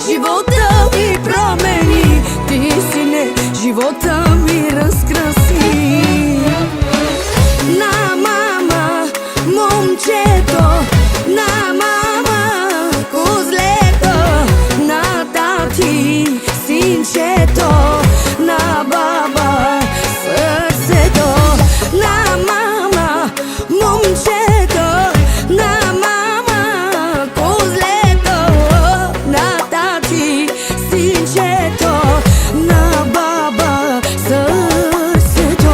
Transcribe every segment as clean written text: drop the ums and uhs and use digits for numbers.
живота ми промени. Ти си не, живота ми разкраси. На мама, момчето, на мама, козлето, на тати, синчето, на баба, сърцето. На мама, момчето, на мама, козлето, на тати, синчето, на баба, сърцето.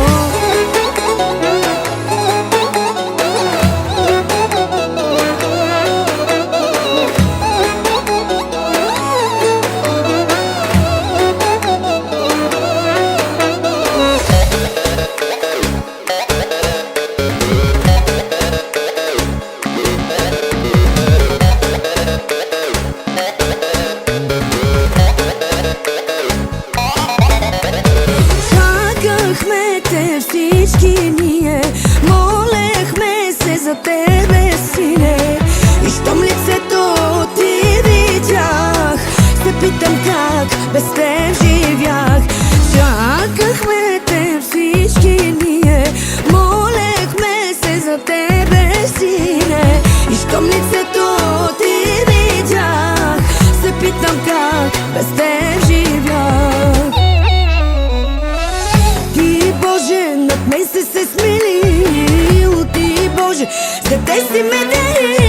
Чакахме те всички ние, молехме се за тебе, сине. И щом лицето ти видях, се питам как без теб живях. Чакахме те всички ние, молехме се за тебе, сине. И щом лицето ти видях, се питам как без теб живях. Ти, Боже, над мен се смилил, ти, Боже, за те си ме дарил.